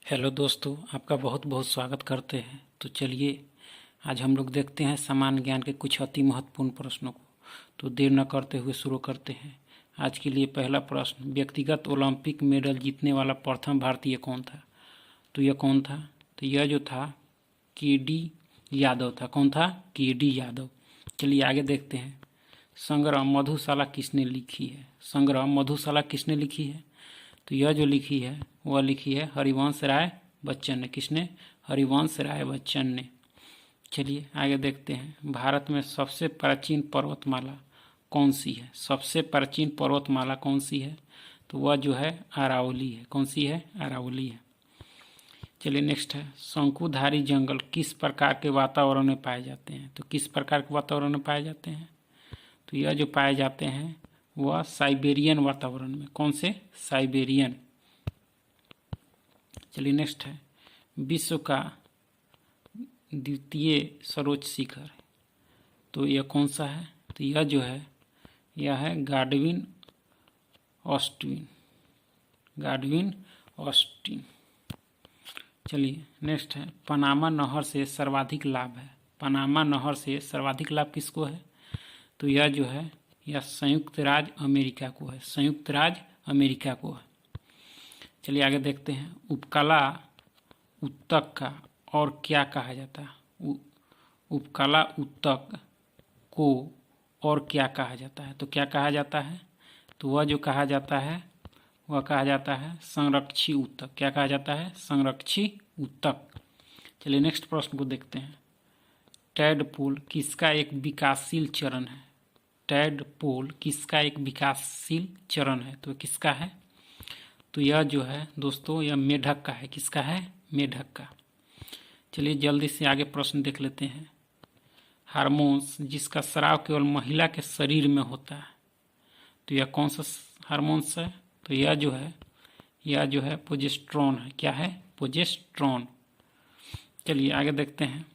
Hello दोस्तों, आपका बहुत बहुत स्वागत करते हैं। तो चलिए आज हम लोग देखते हैं सामान्य ज्ञान के कुछ अति महत्वपूर्ण प्रश्नों को। तो देर न करते हुए शुरू करते हैं। आज के लिए पहला प्रश्न, व्यक्तिगत ओलंपिक मेडल जीतने वाला प्रथम भारतीय कौन था? तो यह कौन था? तो यह जो था के.डी. यादव था। कौन था? के.डी. यादव। चलिए आगे देखते हैं। संग्रह मधुशाला किसने लिखी है? संग्रह मधुशाला किसने लिखी है? तो यह जो लिखी है वह लिखी है हरिवंश राय बच्चन ने। किसने? हरिवंश राय बच्चन ने। चलिए आगे देखते हैं। भारत में सबसे प्राचीन पर्वतमाला कौन सी है? सबसे प्राचीन पर्वतमाला कौन सी है? तो वह जो है अरावली है। कौन सी है? अरावली है। चलिए नेक्स्ट है, शंकुधारी जंगल किस प्रकार के वातावरण में पाए जाते हैं? तो किस प्रकार के वातावरण में पाए जाते हैं? तो यह जो पाए जाते हैं वह साइबेरियन वातावरण में। कौन से? साइबेरियन। चलिए नेक्स्ट है, विश्व का द्वितीय सर्वोच्च शिखर, तो यह कौन सा है? तो यह जो है यह है गाडविन ऑस्टिन। गाडविन ऑस्टिन। चलिए नेक्स्ट है, पनामा नहर से सर्वाधिक लाभ है। पनामा नहर से सर्वाधिक लाभ किसको है? तो यह जो है यह संयुक्त राज्य अमेरिका को है। संयुक्त राज्य अमेरिका को है। चलिए आगे देखते हैं, उपकला उत्तक का और क्या कहा जाता है? उपकला उत्तक को और क्या कहा जाता है? तो क्या कहा जाता है? तो वह जो कहा जाता है वह कहा जाता है संरक्षी उत्तक। क्या कहा जाता है? संरक्षी उत्तक। चलिए नेक्स्ट प्रश्न को देखते हैं, टैडपोल किसका एक विकासशील चरण है? टैडपोल किसका एक विकासशील चरण है? तो किसका है? तो यह जो है दोस्तों यह मेढक का है। किसका है? मेढक का। चलिए जल्दी से आगे प्रश्न देख लेते हैं, हार्मोन्स जिसका स्राव केवल महिला के शरीर में होता है, तो यह कौन सा हार्मोन्स है? तो यह जो है प्रोजेस्टेरोन है। क्या है? प्रोजेस्टेरोन। चलिए आगे देखते हैं,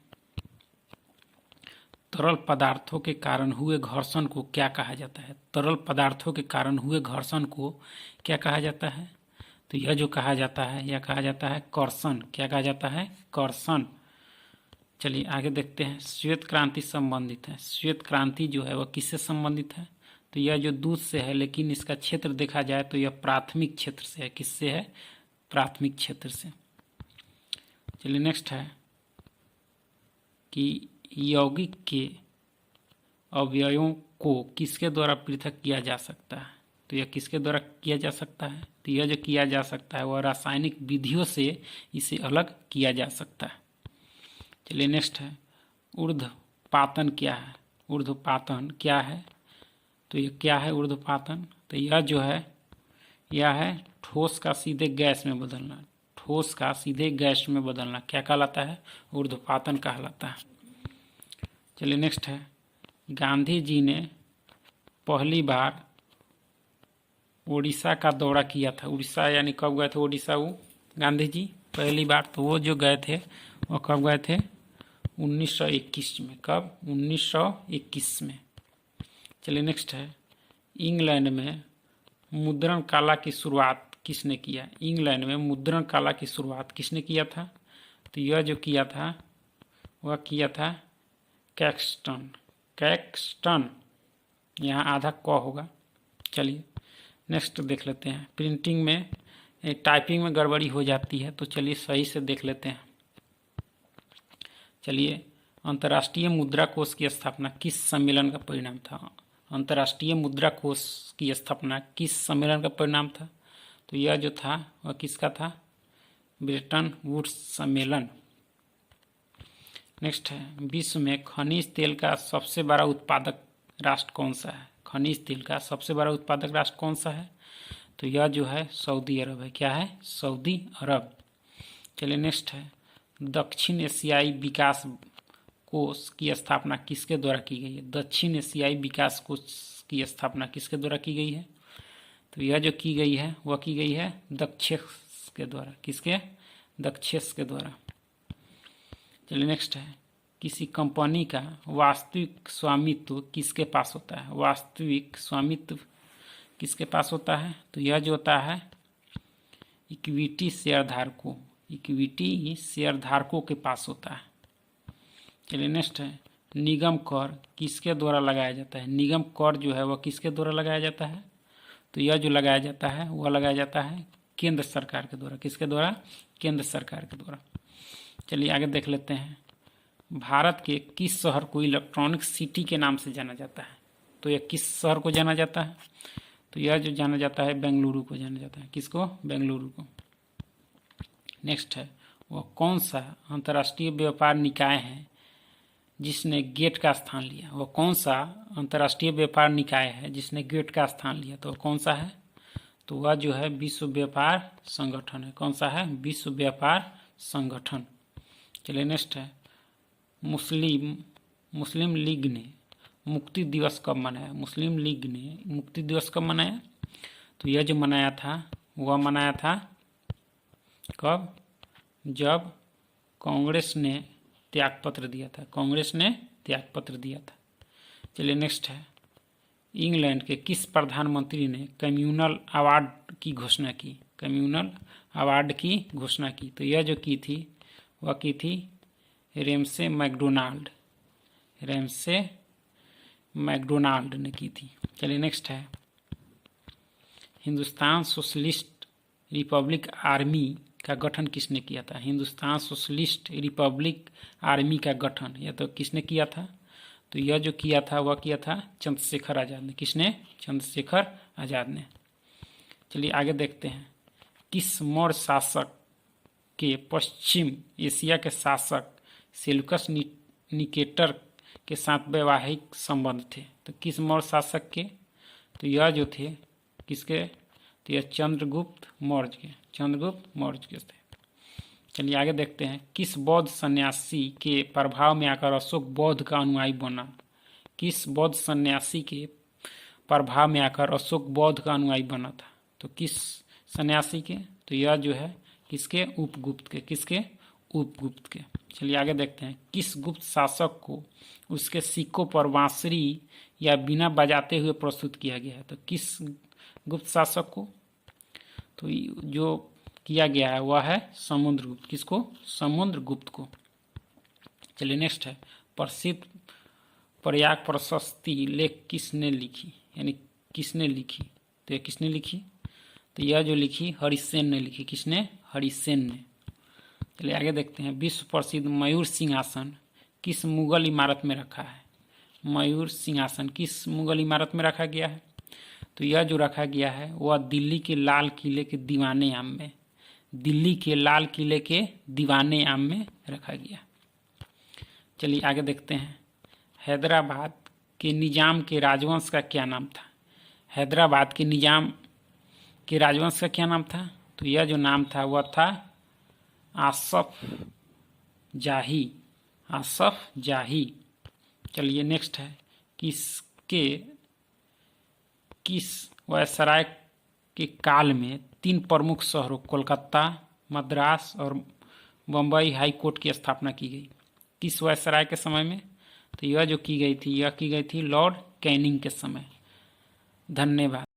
तरल पदार्थों के कारण हुए घर्षण को क्या कहा जाता है? तरल पदार्थों के कारण हुए घर्षण को क्या कहा जाता है? तो यह जो कहा जाता है यह कहा जाता है कर्षण। क्या कहा जाता है? कर्षण। चलिए आगे देखते हैं, श्वेत क्रांति संबंधित है। श्वेत क्रांति जो है वह किससे संबंधित है? तो यह जो दूध से है, लेकिन इसका क्षेत्र देखा जाए तो यह प्राथमिक क्षेत्र से है। किससे है? प्राथमिक क्षेत्र से। चलिए नेक्स्ट है कि यौगिक के अवयवों को किसके द्वारा पृथक किया जा सकता है? तो यह किसके द्वारा किया जा सकता है? तो यह जो किया जा सकता है वह रासायनिक विधियों से इसे अलग किया जा सकता है। चलिए नेक्स्ट है, ऊर्ध्वपातन क्या है? ऊर्ध्वपातन क्या है? तो यह क्या है ऊर्ध्वपातन? तो यह जो है यह है ठोस का सीधे गैस में बदलना। ठोस का सीधे गैस में बदलना क्या कहलाता है? ऊर्ध्वपातन कहलाता है। चलिए नेक्स्ट है, गांधी जी ने पहली बार उड़ीसा का दौरा किया था। उड़ीसा यानी कब गए थे उड़ीसा वो गांधी जी? पहली बार तो वो जो गए थे वो कब गए थे? 1921 में। कब? 1921 में। चलिए नेक्स्ट है, इंग्लैंड में मुद्रण कला की शुरुआत किसने किया? इंग्लैंड में मुद्रण कला की शुरुआत किसने किया था? तो यह जो किया था वह किया था कैक्सटन। कैक्सटन, यहाँ आधा क होगा। चलिए नेक्स्ट देख लेते हैं, प्रिंटिंग में टाइपिंग में गड़बड़ी हो जाती है, तो चलिए सही से देख लेते हैं। चलिए, अंतर्राष्ट्रीय मुद्रा कोष की स्थापना किस सम्मेलन का परिणाम था? अंतर्राष्ट्रीय मुद्रा कोष की स्थापना किस सम्मेलन का परिणाम था? तो यह जो था वह किसका था? ब्रेटन वुड्स सम्मेलन। नेक्स्ट है, विश्व में खनिज तेल का सबसे बड़ा उत्पादक राष्ट्र कौन सा है? खनिज तेल का सबसे बड़ा उत्पादक राष्ट्र कौन सा है? तो यह जो है सऊदी अरब है। क्या है? सऊदी अरब। चलिए नेक्स्ट है, दक्षिण एशियाई विकास कोष की स्थापना किसके द्वारा की गई है? दक्षिण एशियाई विकास कोष की स्थापना किसके द्वारा की गई है? तो यह जो की गई है वह की गई है दक्षेस के द्वारा। किसके? दक्षेस के द्वारा। चलिए नेक्स्ट है, किसी कंपनी का वास्तविक स्वामित्व किसके पास होता है? वास्तविक स्वामित्व किसके पास होता है? तो यह जो होता है इक्विटी शेयर धारकों इक्विटी शेयर धारकों के पास होता है। चलिए नेक्स्ट है, निगम कर किसके द्वारा लगाया जाता है? निगम कर जो है वह किसके द्वारा लगाया जाता है? तो यह जो लगाया जाता है वह लगाया जाता है केंद्र सरकार के द्वारा। किसके द्वारा? केंद्र सरकार के द्वारा। चलिए आगे देख लेते हैं, भारत के किस शहर को इलेक्ट्रॉनिक सिटी के नाम से जाना जाता है? तो यह किस शहर को जाना जाता है? तो यह जो जाना जाता है बेंगलुरु को जाना जाता है। किसको? बेंगलुरु को। नेक्स्ट है, वह कौन सा अंतर्राष्ट्रीय व्यापार निकाय है जिसने गेट का स्थान लिया? वह कौन सा अंतर्राष्ट्रीय व्यापार निकाय है जिसने गेट का स्थान लिया? तो कौन सा है? तो वह जो है विश्व व्यापार संगठन है। कौन सा है? विश्व व्यापार संगठन। चलिए नेक्स्ट है, मुस्लिम लीग ने मुक्ति दिवस कब मनाया? मुस्लिम लीग ने मुक्ति दिवस कब मनाया? तो यह जो मनाया था वह मनाया था कब? जब कांग्रेस ने त्यागपत्र दिया था। कांग्रेस ने त्यागपत्र दिया था। चलिए नेक्स्ट है, इंग्लैंड के किस प्रधानमंत्री ने कम्युनल अवार्ड की घोषणा की? कम्युनल अवार्ड की घोषणा की। तो यह जो की थी वह की थी रैमसे मैकडोनाल्ड। रैमसे मैकडोनाल्ड ने की थी। चलिए नेक्स्ट है, हिंदुस्तान सोशलिस्ट रिपब्लिक आर्मी का गठन किसने किया था? हिंदुस्तान सोशलिस्ट रिपब्लिक आर्मी का गठन यह तो किसने किया था? तो यह जो किया था वह किया था चंद्रशेखर आज़ाद ने। किसने? चंद्रशेखर आज़ाद ने। चलिए आगे देखते हैं, किस मौर्य शासक के पश्चिम एशिया के शासक सेल्यूकस निकेटर के साथ वैवाहिक संबंध थे? तो किस मौर्य शासक के? तो यह जो थे किसके? तो यह चंद्रगुप्त मौर्य के। चंद्रगुप्त मौर्य के थे। चलिए आगे देखते हैं, किस बौद्ध सन्यासी के प्रभाव में आकर अशोक बौद्ध का अनुयायी बना? किस बौद्ध सन्यासी के प्रभाव में आकर अशोक बौद्ध का अनुयायी बना था? तो किस सन्यासी के? तो यह जो है किसके? उपगुप्त के। किसके? उपगुप्त के। चलिए आगे देखते हैं, किस गुप्त शासक को उसके सिक्कों पर बांसुरी या बीना बजाते हुए प्रस्तुत किया गया है? तो किस गुप्त शासक को? तो जो किया गया है वह है समुद्रगुप्त। किसको? समुद्रगुप्त को। चलिए नेक्स्ट है, प्रसिद्ध प्रयाग प्रशस्ति लेख किसने लिखी? यानी किसने लिखी? तो यह किसने लिखी? तो यह जो लिखी हरिसेन ने लिखी। किसने? हरिसेन ने। चलिए आगे देखते हैं, विश्व प्रसिद्ध मयूर सिंहासन किस मुगल इमारत में रखा है? मयूर सिंहासन किस मुगल इमारत में रखा गया है? तो यह जो रखा गया है वह दिल्ली के लाल किले के दीवाने आम में। दिल्ली के लाल किले के दीवाने आम में रखा गया। चलिए आगे देखते हैं, हैदराबाद के निजाम के राजवंश का क्या नाम था? हैदराबाद के निजाम के राजवंश का क्या नाम था? तो यह जो नाम था वह था आसफ जाही। आसफ जाही। चलिए नेक्स्ट है, किस वायसराय के काल में 3 प्रमुख शहरों कोलकाता, मद्रास और बम्बई हाई कोर्ट की स्थापना की गई? किस वायसराय के समय में? तो यह जो की गई थी यह की गई थी लॉर्ड कैनिंग के समय। धन्यवाद।